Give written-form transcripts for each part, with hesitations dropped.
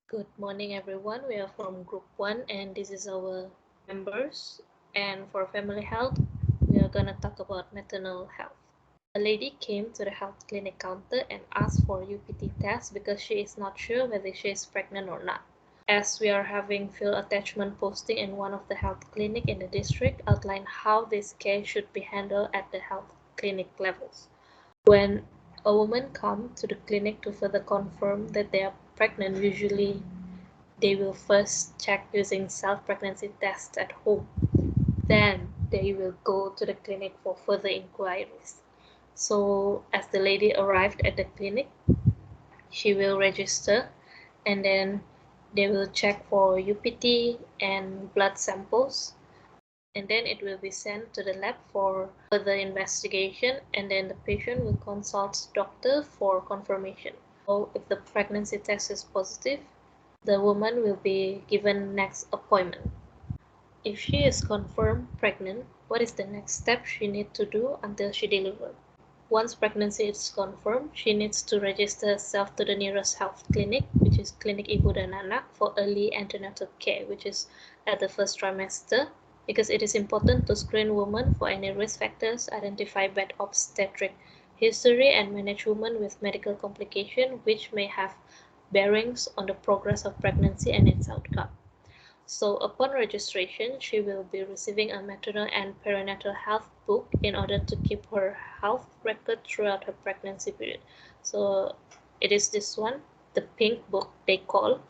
Good morning, everyone. We are from Group 1, and this is our members. And for family health, we are going to talk about maternal health. A lady came to the health clinic counter and asked for UPT test because she is not sure whether she is pregnant or not. As we are having field attachment posting in one of the health clinic in the district, outline how this case should be handled at the health clinic levels. When a woman comes to the clinic to further confirm that they are pregnant, usually they will first check using self-pregnancy tests at home. Then they will go to the clinic for further inquiries. So as the lady arrived at the clinic, she will register and then they will check for UPT and blood samples, and then it will be sent to the lab for further investigation, and then the patient will consult doctor for confirmation. So if the pregnancy test is positive, the woman will be given next appointment. If she is confirmed pregnant, what is the next step she needs to do until she delivers? Once pregnancy is confirmed, she needs to register herself to the nearest health clinic, which is Klinik Ibu dan Anak, for early antenatal care, which is at the first trimester, because it is important to screen women for any risk factors, identify bad obstetric history, and manage women with medical complications which may have bearings on the progress of pregnancy and its outcome. So upon registration, she will be receiving a maternal and perinatal health book in order to keep her health record throughout her pregnancy period. So it is this one, the pink book they call.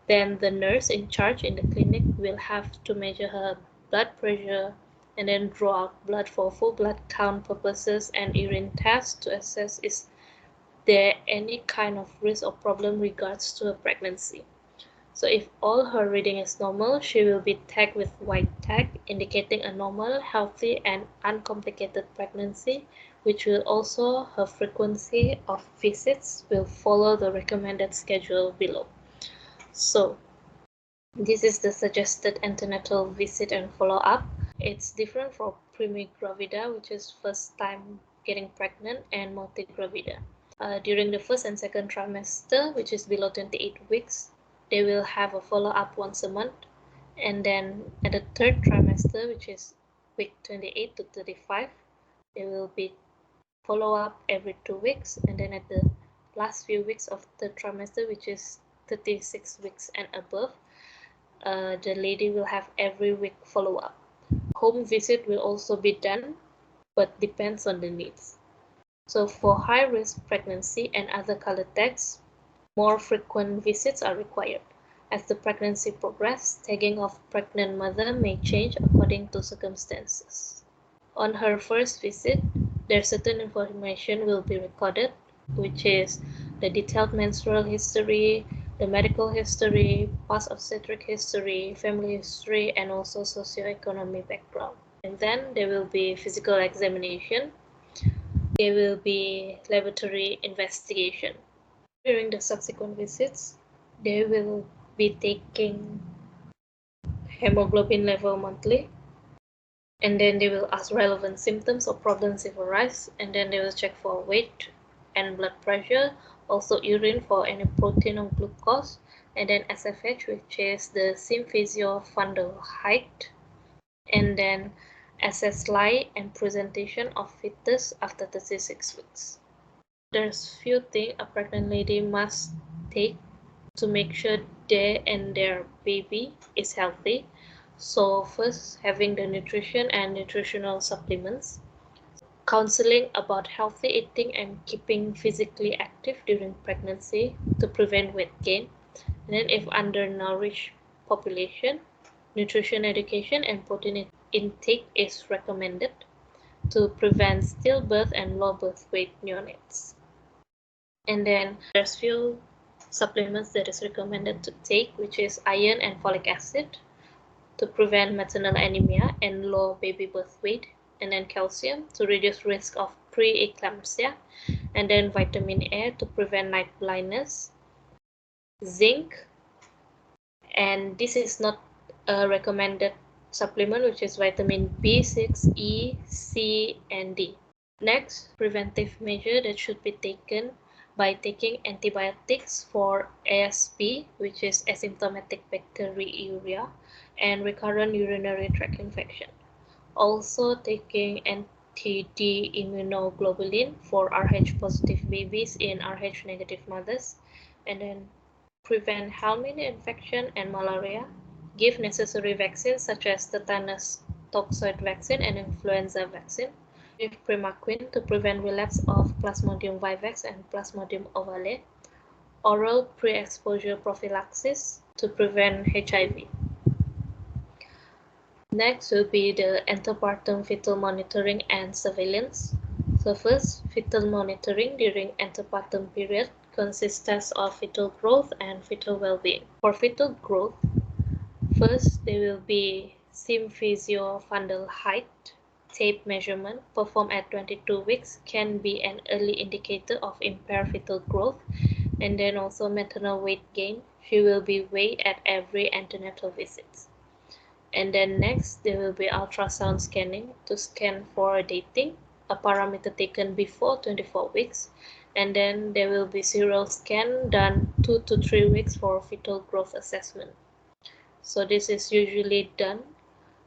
Then the nurse in charge in the clinic will have to measure her blood pressure and then draw out blood for full blood count purposes and urine tests to assess is there any kind of risk or problem regards to her pregnancy. So if all her reading is normal, she will be tagged with white tag, indicating a normal, healthy, and uncomplicated pregnancy, which will also her frequency of visits will follow the recommended schedule below. So this is the suggested antenatal visit and follow-up. It's different from primigravida, which is first time getting pregnant, and multigravida. During the first and second trimester, which is below 28 weeks, they will have a follow-up once a month. And then at the third trimester, which is week 28 to 35, they will be follow-up every 2 weeks. And then at the last few weeks of the trimester, which is 36 weeks and above, the lady will have every week follow-up. Home visit will also be done, but depends on the needs. So for high-risk pregnancy and other color tags, more frequent visits are required. As the pregnancy progresses, tagging of pregnant mother may change according to circumstances. On her first visit, there certain information will be recorded, which is the detailed menstrual history, the medical history, past obstetric history, family history, and also socioeconomic background. And then there will be physical examination. There will be laboratory investigation. During the subsequent visits, they will be taking hemoglobin level monthly, and then they will ask relevant symptoms or problems if arise, and then they will check for weight and blood pressure, also urine for any protein or glucose, and then SFH, which is the symphysial fundal height, and then assess lie and presentation of fetus after 36 weeks. There's few things a pregnant lady must take to make sure they and their baby is healthy. So first, having the nutrition and nutritional supplements, counseling about healthy eating and keeping physically active during pregnancy to prevent weight gain. And then if undernourished population, nutrition education and protein intake is recommended to prevent stillbirth and low birth weight neonates. And then there's few supplements that is recommended to take, which is iron and folic acid to prevent maternal anemia and low baby birth weight, and then calcium to reduce risk of preeclampsia, and then vitamin A to prevent night blindness, zinc, and this is not a recommended supplement, which is vitamin B6, E, C, and D. Next, preventive measure that should be taken, by taking antibiotics for ASB, which is asymptomatic bacteriuria, and recurrent urinary tract infection. Also taking anti-D immunoglobulin for Rh positive babies in Rh negative mothers, and then prevent helminth infection and malaria, give necessary vaccines such as tetanus toxoid vaccine and influenza vaccine, give primaquine to prevent relapse of Plasmodium vivax and Plasmodium ovale, oral pre-exposure prophylaxis to prevent HIV. Next will be the antepartum fetal monitoring and surveillance. So first, fetal monitoring during antepartum period consists of fetal growth and fetal well-being. For fetal growth, first there will be symphysiofundal height tape measurement performed at 22 weeks can be an early indicator of impaired fetal growth, and then also maternal weight gain. She will be weighed at every antenatal visit. And then next there will be ultrasound scanning to scan for dating, a parameter taken before 24 weeks, and then there will be serial scan done 2 to 3 weeks for fetal growth assessment. So this is usually done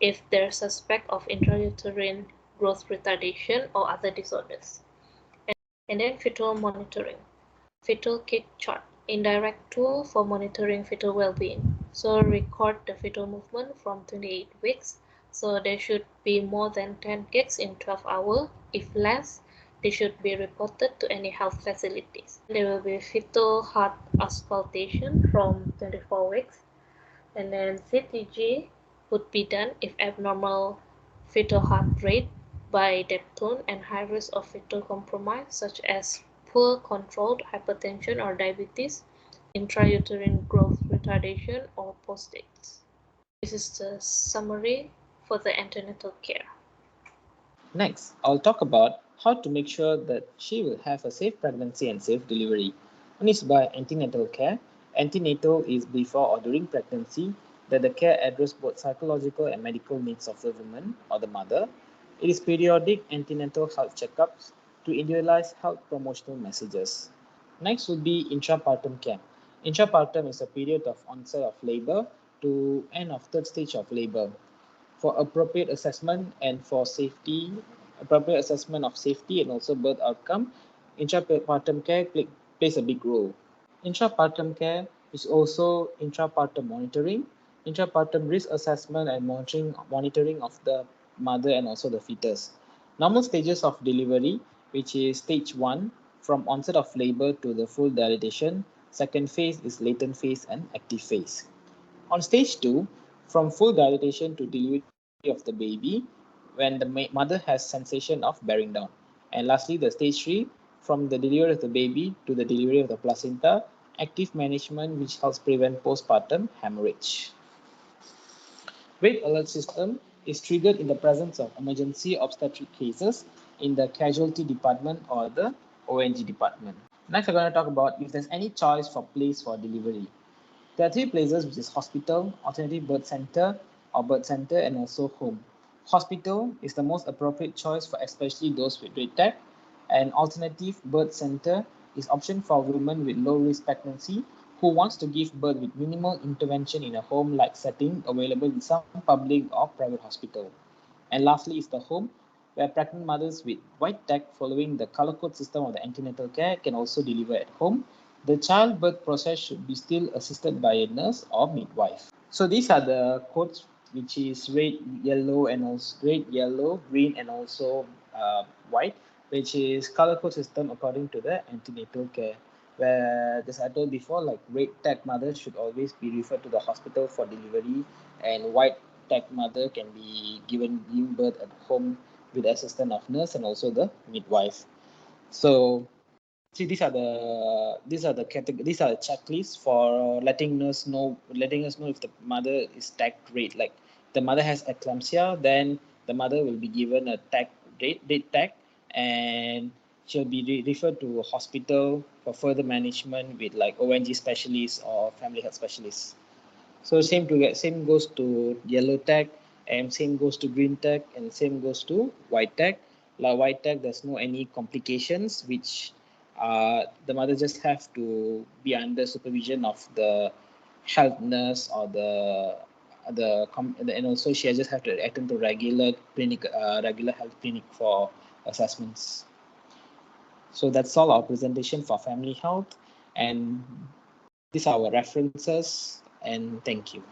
if there's suspect of intrauterine growth retardation or other disorders. And then fetal monitoring. Fetal kick chart, indirect tool for monitoring fetal well-being. So record the fetal movement from 28 weeks. So there should be more than 10 kicks in 12 hours. If less, they should be reported to any health facilities. There will be fetal heart auscultation from 24 weeks. And then CTG would be done if abnormal fetal heart rate by deptone and high risk of fetal compromise such as poor controlled hypertension or diabetes, intrauterine growth retardation, or postdates. This is the summary for the antenatal care. Next, I'll talk about how to make sure that she will have a safe pregnancy and safe delivery. One is by antenatal care. Antenatal is before or during pregnancy that the care addresses both psychological and medical needs of the woman or the mother. It is periodic antenatal health checkups to individualize health promotional messages. Next would be intrapartum care. Intrapartum is a period of onset of labor to end of third stage of labor for appropriate assessment of safety and also birth outcome, intrapartum care plays a big role. Intrapartum care is also intrapartum monitoring, intrapartum risk assessment and monitoring of the mother and also the fetus. Normal stages of delivery, which is stage 1, from onset of labor to the full dilatation. Second phase is latent phase and active phase. On stage 2, from full dilatation to delivery of the baby, when the mother has sensation of bearing down. And lastly, the stage 3, from the delivery of the baby to the delivery of the placenta, active management which helps prevent postpartum hemorrhage. Red alert system is triggered in the presence of emergency obstetric cases in the casualty department or the ONG department. Next, we're going to talk about if there's any choice for place for delivery. There are three places, which is hospital, alternative birth center, or birth center, and also home. Hospital is the most appropriate choice for especially those with red tag, and alternative birth center is option for women with low risk pregnancy who wants to give birth with minimal intervention in a home-like setting available in some public or private hospital. And lastly is the home, where pregnant mothers with white tag following the color code system of the antenatal care can also deliver at home. The childbirth process should be still assisted by a nurse or midwife. So these are the codes, which is red, yellow, and also red, yellow, green, and also white, which is color code system according to the antenatal care. Where, as I told before, like red tag mothers should always be referred to the hospital for delivery, and white tag mother can be giving birth at home with the assistance of nurse and also the midwife. So see, these are the checklists for letting us know if the mother is tagged red. Like the mother has eclampsia, then the mother will be given a red tag, and she'll be referred to a hospital for further management with like ONG specialists or family health specialists. So same goes to yellow tag, and same goes to green tag, and same goes to white tag. Like white tag, there's no any complications which The mother just have to be under supervision of the health nurse or and also she just have to attend to regular health clinic for assessments. So that's all our presentation for family health, and these are our references, and thank you.